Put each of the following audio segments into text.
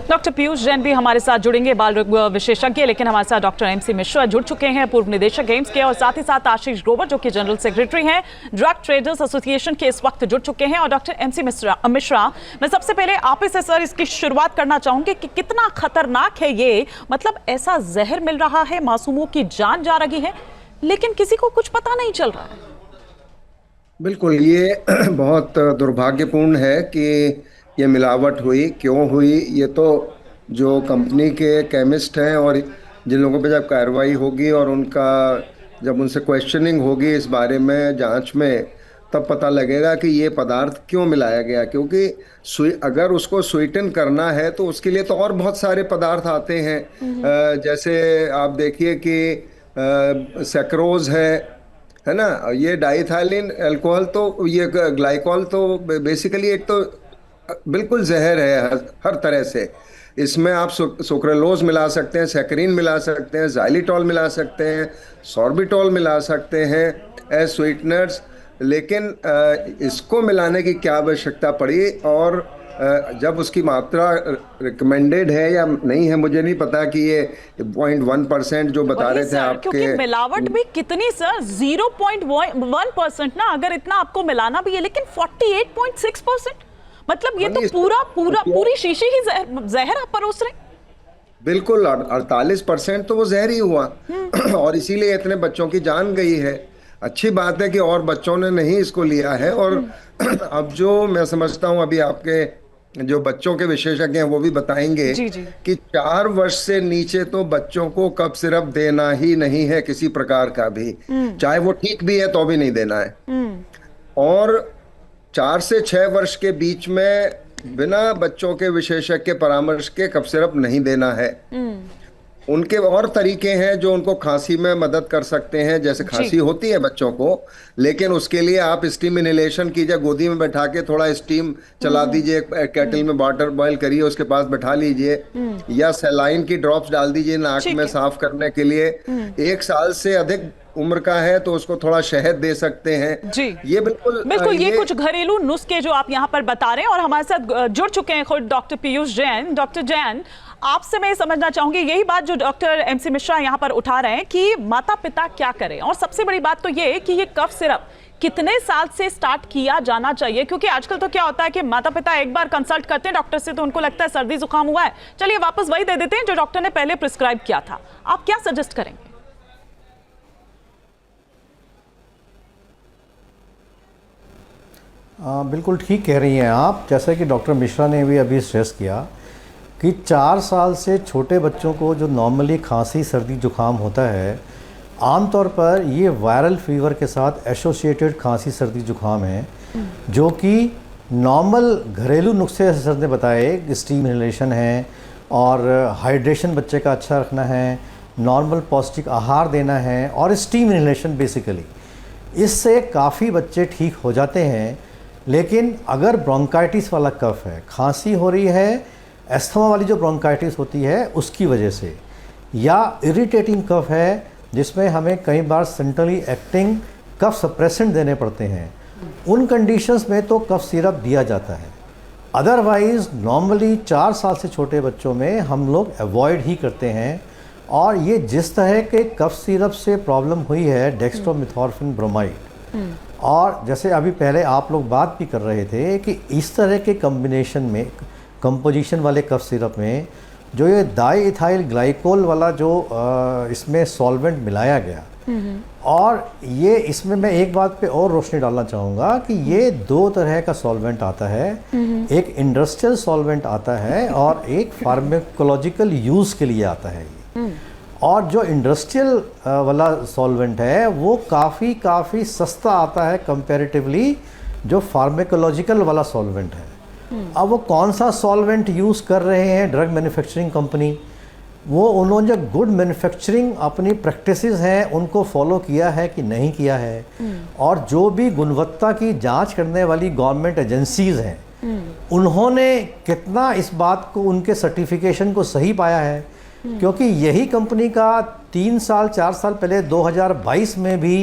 Doctor Piyush Jain भी हमारे साथ जुड़ेंगे, बाल रोग विशेषज्ञ, लेकिन हमारे साथ डॉक्टर एमसी मिश्रा जुड़ चुके हैं, पूर्व निदेशक एम्स के, और साथ ही साथ आशीष ग्रोवर जो कि जनरल सेक्रेटरी हैं ड्रग ट्रेडर्स एसोसिएशन के, इस वक्त जुड़ चुके हैं। और डॉक्टर एमसी मिश्रा, मैं सबसे पहले आप ही से सर इसकी शुरुआत करना चाहूंगी कि कितना खतरनाक है ये, मतलब ऐसा जहर मिल रहा है, मासूमों की जान जा रही है, लेकिन किसी को कुछ पता नहीं चल रहा है। बिल्कुल, ये बहुत दुर्भाग्यपूर्ण है कि ये मिलावट हुई, क्यों हुई, ये तो जो कंपनी के केमिस्ट हैं और जिन लोगों पे जब कार्रवाई होगी और जब उनसे क्वेश्चनिंग होगी इस बारे में जांच में, तब पता लगेगा कि ये पदार्थ क्यों मिलाया गया। क्योंकि अगर उसको स्वीटन करना है तो उसके लिए तो और बहुत सारे पदार्थ आते हैं। जैसे आप देखिए कि सेक्रोज है ना, ये डाइथाइलिन अल्कोहल, तो ये ग्लाइकॉल तो बेसिकली एक तो बिल्कुल जहर है हर तरह से। इसमें आप सुक्रेलोज मिला सकते हैं, सैकरीन मिला सकते हैं, जाइलिटॉल मिला सकते हैं, सॉर्बिटॉल मिला सकते हैं एज स्वीटनर्स, लेकिन इसको मिलाने की क्या आवश्यकता पड़ी? और जब उसकी मात्रा रिकमेंडेड है या नहीं है मुझे नहीं पता कि ये 0.1% जो बता रहे थे आपके, क्योंकि मिलावट भी कितनी सर, 0.1% ना, अगर इतना आपको मिलाना भी है, लेकिन 48.6%, मतलब ये तो पूरी शीशी ही जहर आप परोस रहे। बिल्कुल, 48% तो वो जहर ही हुआ और इसीलिए इतने बच्चों की जान गई है। अच्छी बात है कि और बच्चों ने नहीं इसको लिया है। और अब जो मैं समझता हूँ, अभी आपके जो बच्चों के विशेषज्ञ हैं वो भी बताएंगे कि 4 वर्ष से नीचे तो बच्चों को कफ सिरप देना ही नहीं है, किसी प्रकार का भी, चाहे वो ठीक भी है तो भी नहीं देना है। और 4 से 6 वर्ष के बीच में बिना बच्चों के विशेषज्ञ के परामर्श के कफ सिरप नहीं देना है। उनके और तरीके हैं जो उनको खांसी में मदद कर सकते हैं, जैसे खांसी होती है बच्चों को, लेकिन उसके लिए आप स्टीम इनहेलेशन कीजिए, गोदी में बैठा के थोड़ा स्टीम चला दीजिए, केटल में वाटर बॉईल करिए, उसके पास बैठा लीजिए, या सलाइन की ड्रॉप्स डाल दीजिए नाक में साफ करने के लिए। 1 साल से अधिक उम्र का है तो उसको थोड़ा शहद दे सकते हैं जी। ये बिल्कुल ये कुछ घरेलू नुस्खे जो आप यहाँ पर बता रहे हैं। और हमारे साथ जुड़ चुके हैं खुद डॉक्टर पीयूष जैन। डॉक्टर जैन, आपसे मैं समझना चाहूंगी यही बात जो डॉक्टर एमसी मिश्रा यहाँ पर उठा रहे हैं कि माता पिता क्या करें, और सबसे बड़ी बात तो ये कि ये कफ सिरप कितने साल से स्टार्ट किया जाना चाहिए? क्योंकि आजकल तो क्या होता है कि माता पिता एक बार कंसल्ट करते हैं डॉक्टर से तो उनको लगता है सर्दी जुकाम हुआ है, चलिए वापस वही दे देते हैं जो डॉक्टर ने पहले प्रिस्क्राइब किया था। आप क्या सजेस्ट करेंगे? बिल्कुल ठीक कह रही हैं आप। जैसे कि डॉक्टर मिश्रा ने भी अभी स्ट्रेस किया कि 4 साल से छोटे बच्चों को जो नॉर्मली खांसी सर्दी जुकाम होता है, आमतौर पर ये वायरल फीवर के साथ एसोसिएटेड खांसी सर्दी जुकाम है, जो कि नॉर्मल घरेलू नुस्खे सर ने बताए, स्टीम इनहेलेशन है और हाइड्रेशन बच्चे का अच्छा रखना है, नॉर्मल पौष्टिक आहार देना है और स्टीम इनहेलेशन बेसिकली, इससे काफ़ी बच्चे ठीक हो जाते हैं। लेकिन अगर ब्रोंकाइटिस वाला कफ है, खांसी हो रही है, एस्थमा वाली जो ब्रोंकाइटिस होती है उसकी वजह से, या इरिटेटिंग कफ है जिसमें हमें कई बार सेंट्रली एक्टिंग कफ सप्रेसेंट देने पड़ते हैं, उन कंडीशंस में तो कफ सिरप दिया जाता है। अदरवाइज़ नॉर्मली 4 साल से छोटे बच्चों में हम लोग अवॉइड ही करते हैं। और ये जिस तरह के कफ सिरप से प्रॉब्लम हुई है, डेक्स्ट्रोमेथॉर्फिन ब्रोमाइड, और जैसे अभी पहले आप लोग बात भी कर रहे थे कि इस तरह के कॉम्बिनेशन में, कंपोजिशन वाले कफ सिरप में जो ये डाइइथाइल ग्लाइकोल वाला जो इसमें सॉल्वेंट मिलाया गया, और ये इसमें मैं एक बात पे और रोशनी डालना चाहूँगा कि ये 2 तरह का सॉल्वेंट आता है, एक इंडस्ट्रियल सॉल्वेंट आता है और एक फार्माकोलॉजिकल यूज़ के लिए आता है। और जो इंडस्ट्रियल वाला सॉल्वेंट है वो काफ़ी सस्ता आता है कंपैरेटिवली जो फार्माकोलॉजिकल वाला सॉल्वेंट है। अब वो कौन सा सॉल्वेंट यूज़ कर रहे हैं ड्रग मैन्युफैक्चरिंग कंपनी, वो उन्होंने जो गुड मैन्युफैक्चरिंग अपनी प्रैक्टिसेस हैं उनको फॉलो किया है कि नहीं किया है, और जो भी गुणवत्ता की जांच करने वाली गवर्नमेंट एजेंसीज़ हैं उन्होंने कितना इस बात को, उनके सर्टिफिकेशन को सही पाया है। क्योंकि यही कंपनी का 3 साल 4 साल पहले 2022 में भी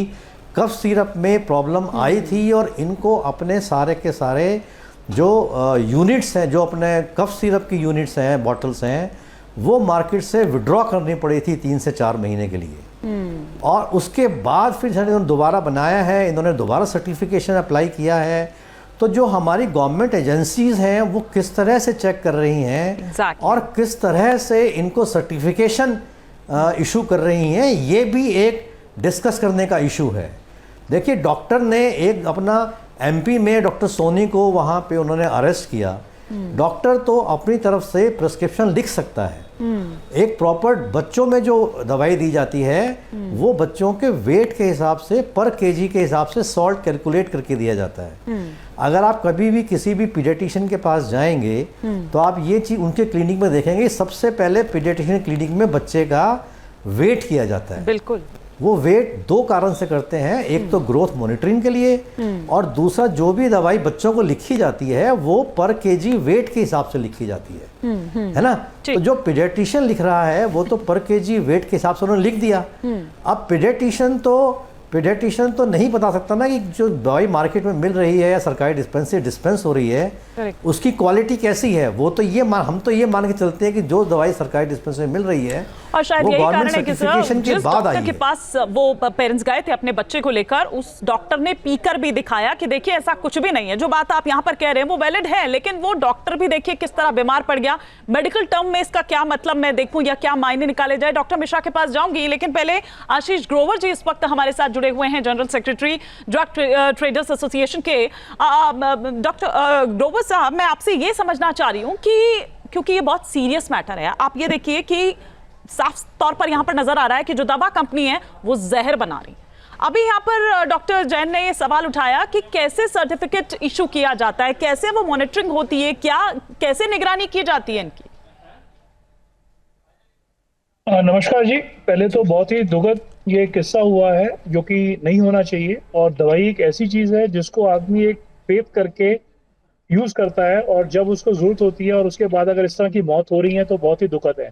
कफ सिरप में प्रॉब्लम आई थी और इनको अपने सारे के सारे जो यूनिट्स हैं, जो अपने कफ सिरप की यूनिट्स हैं, बॉटल्स हैं, वो मार्केट से विड्रॉ करनी पड़ी थी 3 से 4 महीने के लिए। और उसके बाद फिर इन्होंने दोबारा बनाया है, इन्होंने दोबारा सर्टिफिकेशन अप्लाई किया है। तो जो हमारी गवर्नमेंट एजेंसीज़ हैं वो किस तरह से चेक कर रही हैं और किस तरह से इनको सर्टिफिकेशन इशू कर रही हैं, ये भी एक डिस्कस करने का इशू है। देखिए, डॉक्टर ने एक अपना एमपी में डॉक्टर सोनी को वहाँ पे उन्होंने अरेस्ट किया। डॉक्टर तो अपनी तरफ से प्रिस्क्रिप्शन लिख सकता है। एक प्रॉपर बच्चों में जो दवाई दी जाती है वो बच्चों के वेट के हिसाब से, पर केजी के हिसाब से सॉल्ट कैलकुलेट करके दिया जाता है। अगर आप कभी भी किसी भी पीडियाट्रिशियन के पास जाएंगे तो आप ये चीज़ उनके क्लिनिक में देखेंगे, सबसे पहले पीडियाट्रिशियन क्लिनिक में बच्चे का वेट किया जाता है। बिल्कुल। वो वेट 2 कारण से करते हैं, एक तो ग्रोथ मॉनिटरिंग के लिए और दूसरा जो भी दवाई बच्चों को लिखी जाती है वो पर केजी वेट के हिसाब से लिखी जाती है ना। तो जो पीडियाट्रिशियन लिख रहा है वो तो पर केजी वेट के हिसाब से उन्होंने लिख दिया। अब पीडियाट्रिशियन तो नहीं बता सकता ना कि जो दवाई मार्केट में मिल रही है या सरकारी डिस्पेंस हो रही है उसकी क्वालिटी कैसी है। वो तो हम तो ये मान के चलते हैं कि जो दवाई सरकारी डिस्पेंस में मिल रही है और शायद यही कारण है कि सर जिस डॉक्टर के पास वो पेरेंट्स गए थे अपने बच्चे को लेकर, उस डॉक्टर ने पीकर भी दिखाया कि देखिए ऐसा कुछ भी नहीं है। जो बात आप यहाँ पर कह रहे हैं वो वैलिड है, लेकिन वो डॉक्टर भी देखिए किस तरह बीमार पड़ गया। मेडिकल टर्म में इसका क्या मतलब मैं देखूं या क्या मायने निकाले जाए। डॉक्टर मिश्रा के पास जाऊंगी, लेकिन पहले आशीष ग्रोवर जी इस वक्त हमारे साथ जुड़े हुए हैं, general secretary drug traders association के। डॉक्टर ग्रोवर साहब, मैं आपसे ये समझना चाह रही हूँ कि क्योंकि ये बहुत सीरियस मैटर है, आप ये देखिए कि साफ तौर पर यहां पर नजर आ रहा है कि जो दवा कंपनी है वो जहर बना रही। अभी यहां पर डॉक्टर जैन ने ये सवाल उठाया कि कैसे सर्टिफिकेट इशू किया जाता है, कैसे वो मॉनिटरिंग होती है, कैसे निगरानी की जाती है इनकी। नमस्कार जी। पहले तो बहुत ही दुखद ये किस्सा हुआ है जो कि नहीं होना चाहिए। और दवाई एक ऐसी चीज है जिसको आदमी एक फेथ करके यूज करता है और जब उसको जरूरत होती है और उसके बाद अगर इस तरह की मौत हो रही है तो बहुत ही दुखद है।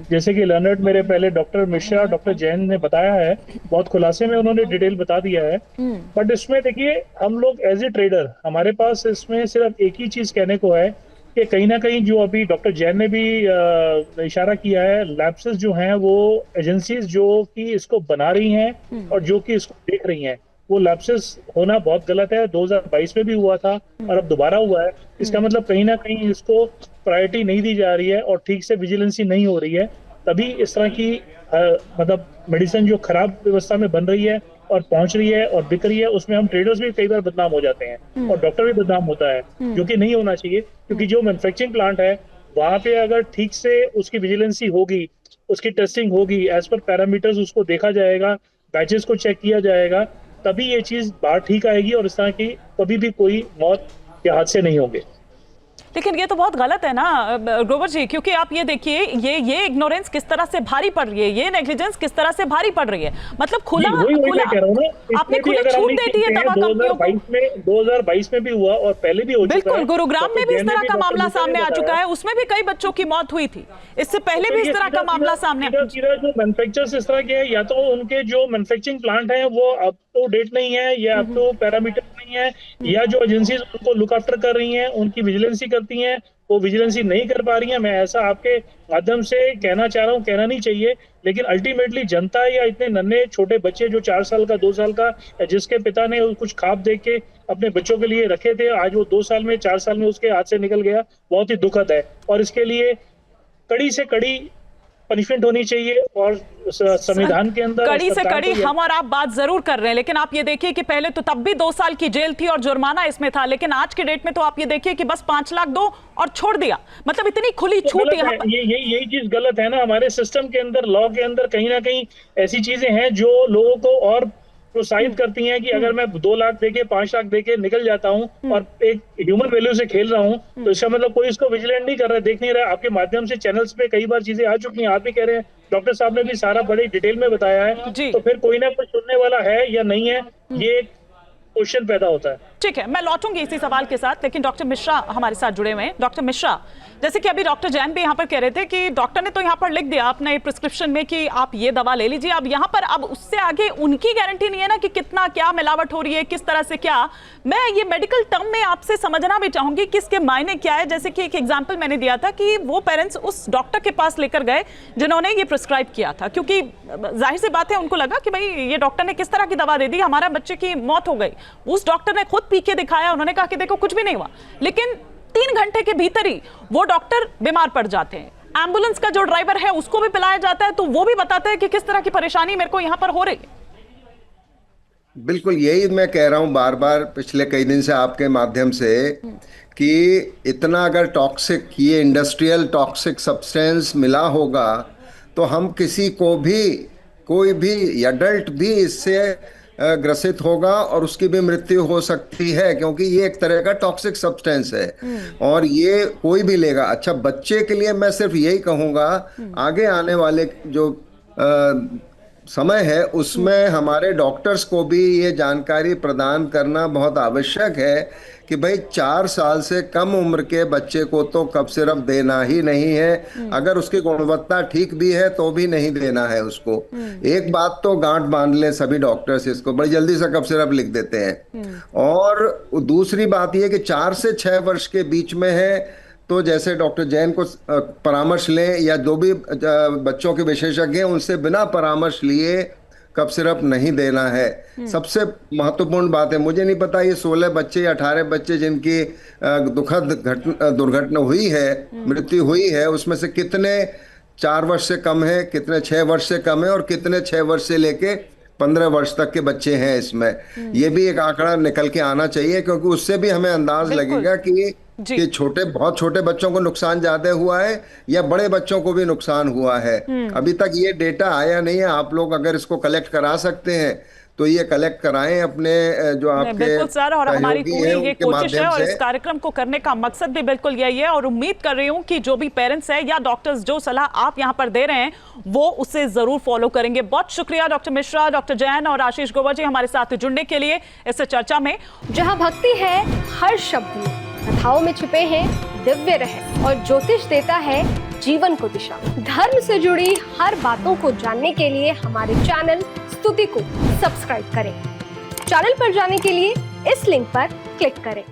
जैसे कि लर्नर्ड मेरे पहले डॉक्टर मिश्रा, डॉक्टर जैन ने बताया है, बहुत खुलासे में उन्होंने डिटेल बता दिया है। बट इसमें देखिए, हम लोग एज ए ट्रेडर, हमारे पास इसमें सिर्फ एक ही चीज कहने को है कि कहीं ना कहीं जो अभी डॉक्टर जैन ने भी इशारा किया है, लैप्सेस जो हैं वो एजेंसीज जो कि इसको बना रही हैं और जो कि इसको देख रही हैं, वो लैप्सेस होना बहुत गलत है। 2022 में भी हुआ था और अब दोबारा हुआ है। इसका मतलब कहीं ना कहीं इसको प्रायोरिटी नहीं दी जा रही है और ठीक से विजिलेंसी नहीं हो रही है, तभी इस तरह की मतलब मेडिसिन जो खराब व्यवस्था में बन रही है और पहुंच रही है और बिक रही है, उसमें हम ट्रेडर्स भी कई बार बदनाम हो जाते हैं और डॉक्टर भी बदनाम होता है, जो कि नहीं होना चाहिए। क्योंकि जो मैन्युफैक्चरिंग प्लांट है वहां पे अगर ठीक से उसकी विजिलेंसी होगी, उसकी टेस्टिंग होगी, एज पर पैरामीटर्स उसको देखा जाएगा, बैचेस को चेक किया जाएगा, तभी ये चीज बाहर ठीक आएगी और इस तरह की कभी भी कोई मौत या हादसे नहीं होंगे। लेकिन ये तो बहुत गलत है ना ग्रोवर जी, क्योंकि आप ये देखिए ये इग्नोरेंस किस तरह से भारी पड़ रही है, ये नेग्लिजेंस किस तरह से भारी पड़ रही है। मतलब खुला आपने खुली छूट दे दी है दवा कंपनियों को। 2022 में भी हुआ और पहले भी हो चुका है। बिल्कुल, गुरुग्राम में भी इस तरह का मामला सामने आ चुका है, उसमें भी कई बच्चों की मौत हुई थी। इससे पहले भी इस तरह का मामला सामने जो मैन्युफैक्चरर्स इस तरह के हैं, या तो उनके जो मैन्युफैक्चरिंग प्लांट है वो अप टू डेट नहीं है या अप टू पैरामीटर नहीं है, या जो एजेंसीज उनको लुक आफ्टर कर रही हैं, उनकी विजिलेंसी करती हैं, वो विजिलेंसी नहीं कर पा रही हैं। मैं ऐसा आपके माध्यम से कहना चाह रहा हूँ, कहना नहीं चाहिए, लेकिन अल्टीमेटली जनता या इतने नन्हे छोटे बच्चे जो 4 साल का 2 साल का, जिसके पिता ने कुछ ख्वाब देख के अपने बच्चों के लिए रखे थे, आज वो 2 साल में 4 साल में उसके हाथ से निकल गया, बहुत ही दुखद है। और इसके लिए कड़ी से कड़ी पनिशमेंट होनी चाहिए और संविधान के अंदर कड़ी से कड़ी हम और आप बात जरूर कर रहे हैं, लेकिन आप ये देखिए कि पहले तो तब भी 2 साल की जेल थी और जुर्माना इसमें था, लेकिन आज के डेट में तो आप ये देखिए कि बस 5 लाख दो और छोड़ दिया। मतलब इतनी खुली छूट यहाँ पर यही चीज गलत है ना। हमारे सिस्टम के अंदर, लॉ के अंदर कहीं ना कहीं ऐसी चीजें हैं जो लोगों को और प्रोत्साहित करती हैं कि अगर मैं 2 लाख देके 5 लाख देके निकल जाता हूं और एक ह्यूमन वैल्यू से खेल रहा हूं, तो इसका मतलब कोई इसको विजिलेंट नहीं कर रहा है, देख नहीं रहा है। आपके माध्यम से चैनल्स पे कई बार चीजें आ चुकी हैं, आप भी कह रहे हैं, डॉक्टर साहब ने भी सारा बड़ी डिटेल में बताया है, तो फिर कोई ना कोई सुनने वाला है या नहीं है, ये क्वेश्चन पैदा होता है। ठीक है, मैं लौटूंगी इसी सवाल के साथ, लेकिन डॉक्टर मिश्रा हमारे साथ जुड़े हुए हैं। डॉक्टर मिश्रा, जैसे कि अभी डॉक्टर जैन भी यहाँ पर कह रहे थे कि डॉक्टर ने तो यहाँ पर लिख दिया अपने प्रिस्क्रिप्शन में कि आप ये दवा ले लीजिए, अब यहाँ पर अब उससे आगे उनकी गारंटी नहीं है ना कि कितना क्या मिलावट हो रही है, किस तरह से क्या। मैं ये मेडिकल टर्म में आपसे समझना भी चाहूंगी कि इसके मायने क्या है। जैसे कि एक एग्जाम्पल मैंने दिया था कि वो पेरेंट्स उस डॉक्टर के पास लेकर गए जिन्होंने ये प्रिस्क्राइब किया था, क्योंकि जाहिर सी बात है उनको लगा कि भाई ये डॉक्टर ने किस तरह की दवा दे दी, हमारा बच्चे की मौत हो गई। उस डॉक्टर ने खुद पी के दिखाया, उन्होंने कहा कि देखो कुछ भी नहीं हुआ, लेकिन 3 घंटे के भीतर ही वो डॉक्टर बीमार पड़ जाते हैं। एम्बुलेंस का जो ड्राइवर है उसको भी पिलाया जाता है, तो वो भी बताता है कि किस तरह की परेशानी मेरे को यहां पर हो रही है। बिल्कुल यही मैं कह रहा हूं बार बार पिछले कई दिन से आपके माध्यम से कि इतना अगर टॉक्सिक, ये इंडस्ट्रियल टॉक्सिक सब्सटेंस मिला होगा तो हम किसी को भी, कोई भी एडल्ट भी इससे ग्रसित होगा और उसकी भी मृत्यु हो सकती है, क्योंकि ये एक तरह का टॉक्सिक सब्सटेंस है और ये कोई भी लेगा। अच्छा, बच्चे के लिए मैं सिर्फ यही कहूँगा, आगे आने वाले जो समय है उसमें हमारे डॉक्टर्स को भी ये जानकारी प्रदान करना बहुत आवश्यक है कि भाई 4 साल से कम उम्र के बच्चे को तो कफ सिरप देना ही नहीं है। अगर उसकी गुणवत्ता ठीक भी है तो भी नहीं देना है उसको। एक बात तो गांठ बांध ले सभी डॉक्टर्स, इसको बड़ी जल्दी से कफ सिरप लिख देते हैं। और दूसरी बात यह कि 4 से 6 वर्ष के बीच में है तो जैसे डॉक्टर जैन को परामर्श लें या जो भी बच्चों के विशेषज्ञ हैं उनसे बिना परामर्श लिए कफ सिरप नहीं देना है। सबसे महत्वपूर्ण बात है, मुझे नहीं पता ये 16 बच्चे या 18 बच्चे जिनकी दुखद दुर्घटना हुई है, मृत्यु हुई है, उसमें से कितने 4 वर्ष से कम है, कितने 6 वर्ष से कम है और कितने 6 वर्ष से लेके 15 वर्ष तक के बच्चे हैं इसमें। ये भी एक आंकड़ा निकल के आना चाहिए, क्योंकि उससे भी हमें अंदाज लगेगा कि छोटे, बहुत छोटे बच्चों को नुकसान ज्यादा हुआ है या बड़े बच्चों को भी नुकसान हुआ है। अभी तक ये डेटा आया नहीं है। आप लोग अगर इसको कलेक्ट करा सकते हैं तो ये कलेक्ट कराएं अपने जो आपके बिल्कुल सर, और हमारी पूरी ये कोशिश है और इस से। कार्यक्रम को करने का मकसद भी बिल्कुल यही है और उम्मीद कर रही हूं कि जो भी पेरेंट्स हैं या डॉक्टर्स जो सलाह आप यहां पर दे रहे हैं वो उसे जरूर फॉलो करेंगे। बहुत शुक्रिया डॉक्टर मिश्रा, डॉक्टर जैन और आशीष गोवर जी हमारे साथ जुड़ने के लिए इस चर्चा में। जहां भक्ति है हर शब्द में, कथाओं में छिपे हैं दिव्य रहस्य और ज्योतिष देता है जीवन को दिशा। धर्म से जुड़ी हर बातों को जानने के लिए हमारे चैनल स्तुति को सब्सक्राइब करें। चैनल पर जाने के लिए इस लिंक पर क्लिक करें।